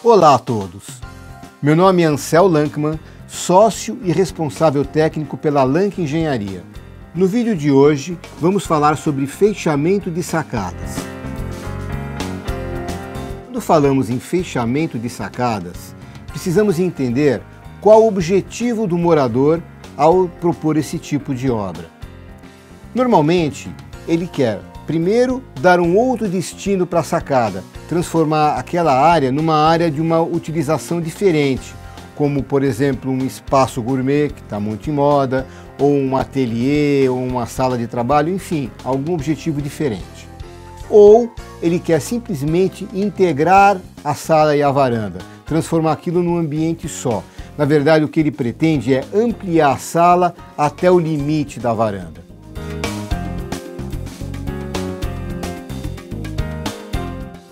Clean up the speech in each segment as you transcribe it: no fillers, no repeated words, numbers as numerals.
Olá a todos! Meu nome é Ansel Lankman, sócio e responsável técnico pela Lank Engenharia. No vídeo de hoje, vamos falar sobre fechamento de sacadas. Quando falamos em fechamento de sacadas, precisamos entender qual o objetivo do morador ao propor esse tipo de obra. Normalmente, ele quer, primeiro, dar um outro destino para a sacada, transformar aquela área numa área de uma utilização diferente, como, por exemplo, um espaço gourmet, que está muito em moda, ou um ateliê, ou uma sala de trabalho, enfim, algum objetivo diferente. Ou ele quer simplesmente integrar a sala e a varanda, transformar aquilo num ambiente só. Na verdade, o que ele pretende é ampliar a sala até o limite da varanda.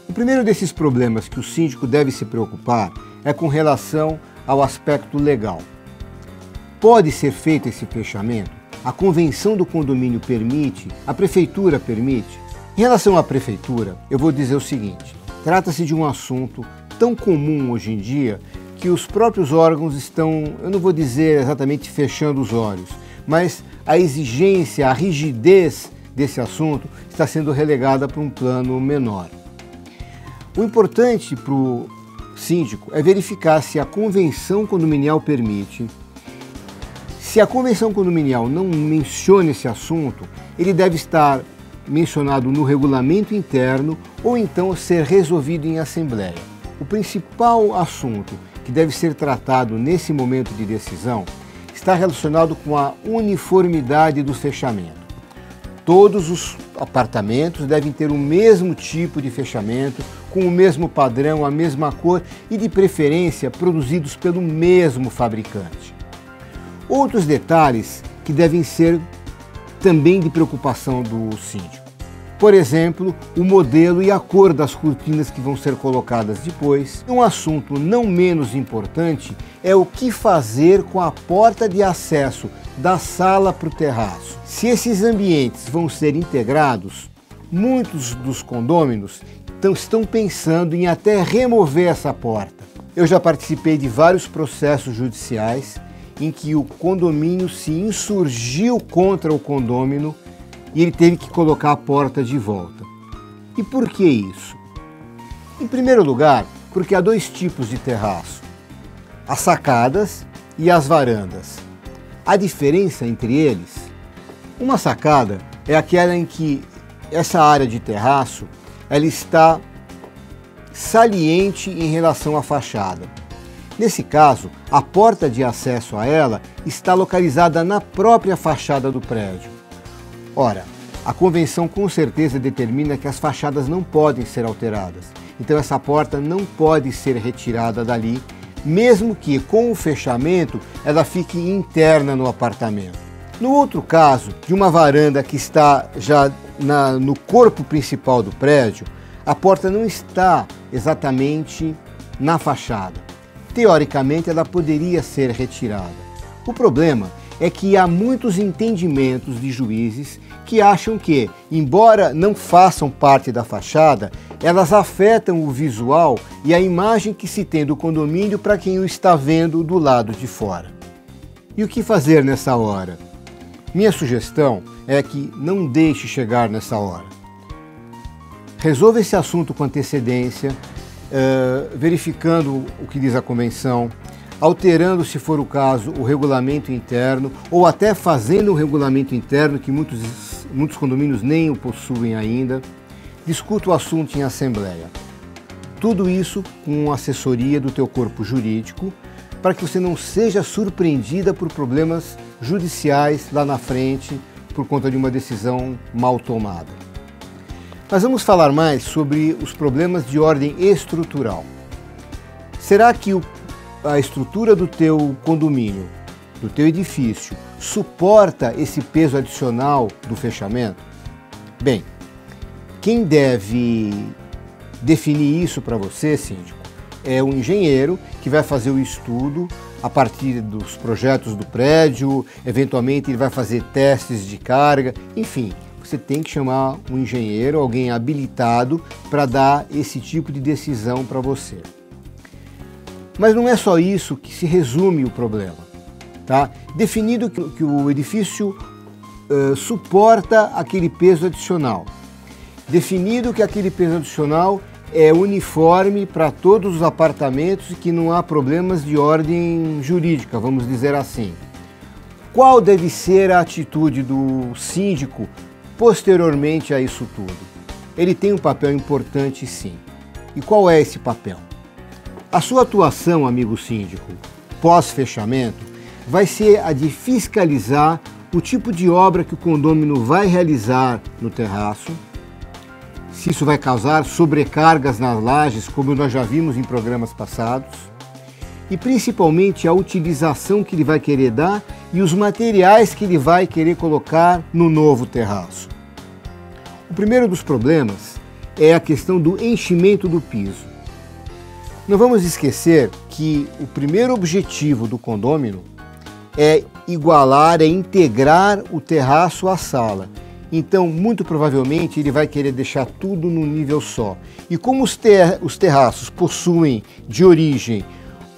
O primeiro desses problemas que o síndico deve se preocupar é com relação ao aspecto legal. Pode ser feito esse fechamento? A convenção do condomínio permite? A prefeitura permite? Em relação à prefeitura, eu vou dizer o seguinte: trata-se de um assunto tão comum hoje em dia que os próprios órgãos estão, eu não vou dizer exatamente fechando os olhos, mas a exigência, a rigidez desse assunto está sendo relegada para um plano menor. O importante para o síndico é verificar se a convenção condominial permite. Se a convenção condominial não menciona esse assunto, ele deve estar mencionado no regulamento interno ou então ser resolvido em assembleia. O principal assunto que deve ser tratado nesse momento de decisão está relacionado com a uniformidade do fechamento. Todos os apartamentos devem ter o mesmo tipo de fechamento, com o mesmo padrão, a mesma cor e, de preferência, produzidos pelo mesmo fabricante. Outros detalhes que devem ser também de preocupação do síndico. Por exemplo, o modelo e a cor das cortinas que vão ser colocadas depois. Um assunto não menos importante é o que fazer com a porta de acesso da sala para o terraço. Se esses ambientes vão ser integrados, muitos dos condôminos estão pensando em até remover essa porta. Eu já participei de vários processos judiciais em que o condomínio se insurgiu contra o condômino e ele teve que colocar a porta de volta. E por que isso? Em primeiro lugar, porque há dois tipos de terraço: as sacadas e as varandas. A diferença entre eles: uma sacada é aquela em que essa área de terraço ela está saliente em relação à fachada. Nesse caso, a porta de acesso a ela está localizada na própria fachada do prédio. Ora, a convenção com certeza determina que as fachadas não podem ser alteradas. Então essa porta não pode ser retirada dali, mesmo que com o fechamento ela fique interna no apartamento. No outro caso, de uma varanda que está já no corpo principal do prédio, a porta não está exatamente na fachada. Teoricamente, ela poderia ser retirada. O problema é que há muitos entendimentos de juízes que acham que, embora não façam parte da fachada, elas afetam o visual e a imagem que se tem do condomínio para quem o está vendo do lado de fora. E o que fazer nessa hora? Minha sugestão é que não deixe chegar nessa hora. Resolva esse assunto com antecedência, verificando o que diz a convenção, alterando, se for o caso, o regulamento interno, ou até fazendo um regulamento interno, que muitos condomínios nem o possuem ainda. Discuta o assunto em assembleia. Tudo isso com assessoria do teu corpo jurídico, para que você não seja surpreendida por problemas judiciais lá na frente, por conta de uma decisão mal tomada. Mas vamos falar mais sobre os problemas de ordem estrutural. Será que a estrutura do teu condomínio, do teu edifício, suporta esse peso adicional do fechamento? Bem, quem deve definir isso para você, síndico, é um engenheiro que vai fazer o estudo a partir dos projetos do prédio, eventualmente ele vai fazer testes de carga, enfim. Você tem que chamar um engenheiro, alguém habilitado para dar esse tipo de decisão para você. Mas não é só isso que se resume o problema. Tá? Definido que o edifício suporta aquele peso adicional. Definido que aquele peso adicional é uniforme para todos os apartamentos e que não há problemas de ordem jurídica, vamos dizer assim. Qual deve ser a atitude do síndico posteriormente a isso tudo? Ele tem um papel importante, sim. E qual é esse papel? A sua atuação, amigo síndico, pós-fechamento, vai ser a de fiscalizar o tipo de obra que o condômino vai realizar no terraço, se isso vai causar sobrecargas nas lajes, como nós já vimos em programas passados, e principalmente a utilização que ele vai querer dar e os materiais que ele vai querer colocar no novo terraço. O primeiro dos problemas é a questão do enchimento do piso. Não vamos esquecer que o primeiro objetivo do condômino é igualar, é integrar o terraço à sala. Então, muito provavelmente, ele vai querer deixar tudo num nível só. E como os terraços possuem, de origem,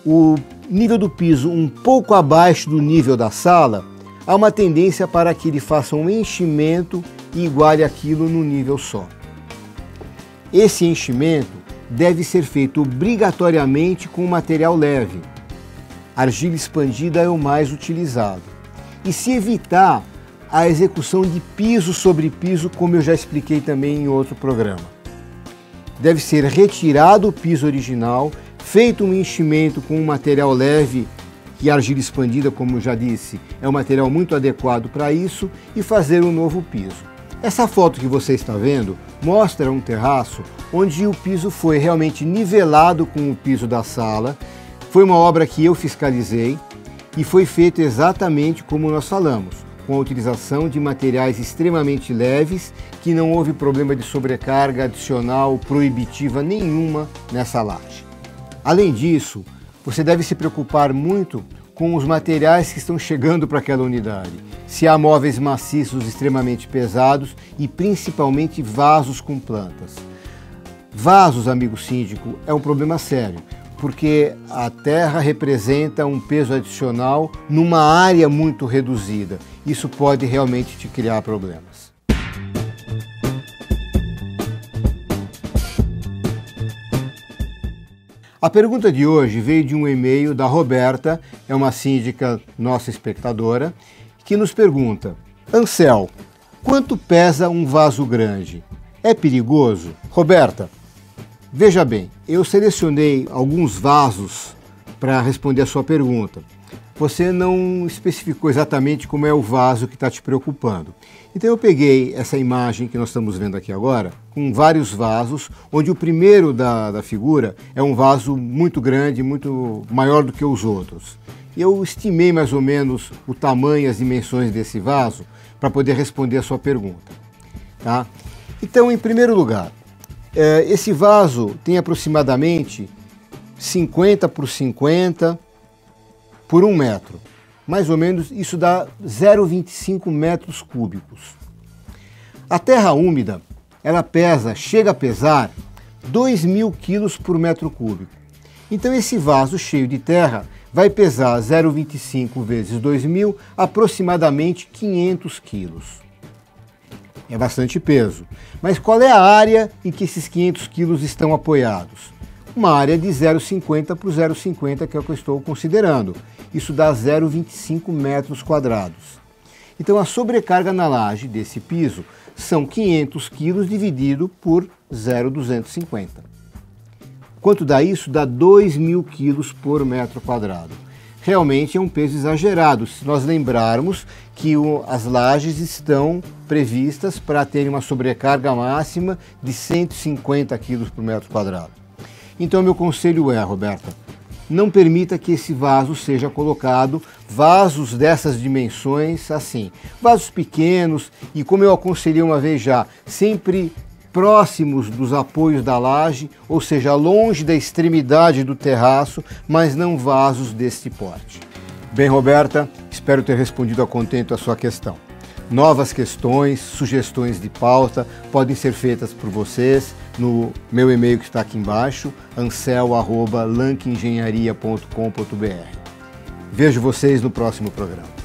o nível do piso um pouco abaixo do nível da sala, há uma tendência para que ele faça um enchimento e iguale aquilo num nível só. Esse enchimento deve ser feito obrigatoriamente com material leve. Argila expandida é o mais utilizado. E se evitar a execução de piso sobre piso, como eu já expliquei também em outro programa. Deve ser retirado o piso original, feito um enchimento com um material leve, que a argila expandida, como eu já disse, é um material muito adequado para isso, e fazer um novo piso. Essa foto que você está vendo mostra um terraço onde o piso foi realmente nivelado com o piso da sala. Foi uma obra que eu fiscalizei e foi feito exatamente como nós falamos, com a utilização de materiais extremamente leves, que não houve problema de sobrecarga adicional proibitiva nenhuma nessa laje. Além disso, você deve se preocupar muito com os materiais que estão chegando para aquela unidade. Se há móveis maciços extremamente pesados e principalmente vasos com plantas. Vasos, amigo síndico, é um problema sério, porque a terra representa um peso adicional numa área muito reduzida. Isso pode realmente te criar problemas. A pergunta de hoje veio de um e-mail da Roberta, é uma síndica nossa espectadora, que nos pergunta: Ansel, quanto pesa um vaso grande? É perigoso? Roberta, veja bem, eu selecionei alguns vasos para responder a sua pergunta. Você não especificou exatamente como é o vaso que está te preocupando. Então eu peguei essa imagem que nós estamos vendo aqui agora, com vários vasos, onde o primeiro da figura é um vaso muito grande, muito maior do que os outros. E eu estimei mais ou menos o tamanho e as dimensões desse vaso para poder responder a sua pergunta. Tá? Então, em primeiro lugar, esse vaso tem aproximadamente 50 por 50 por 1 metro. Mais ou menos isso dá 0,25 metros cúbicos. A terra úmida, ela chega a pesar 2.000 quilos por metro cúbico. Então esse vaso cheio de terra vai pesar 0,25 vezes 2.000, aproximadamente 500 quilos. É bastante peso. Mas qual é a área em que esses 500 quilos estão apoiados? Uma área de 0,50 por 0,50, que é o que eu estou considerando. Isso dá 0,25 metros quadrados. Então a sobrecarga na laje desse piso são 500 quilos dividido por 0,250. Quanto dá isso? Dá 2.000 quilos por metro quadrado. Realmente é um peso exagerado, se nós lembrarmos que as lajes estão previstas para terem uma sobrecarga máxima de 150 quilos por metro quadrado. Então meu conselho é, Roberta, não permita que esse vaso seja colocado, vasos dessas dimensões assim, vasos pequenos e, como eu aconselhei uma vez já, sempre próximos dos apoios da laje, ou seja, longe da extremidade do terraço, mas não vasos deste porte. Bem, Roberta, espero ter respondido a contento a sua questão. Novas questões, sugestões de pauta podem ser feitas por vocês no meu e-mail que está aqui embaixo, ansel@lankengenharia.com.br. Vejo vocês no próximo programa.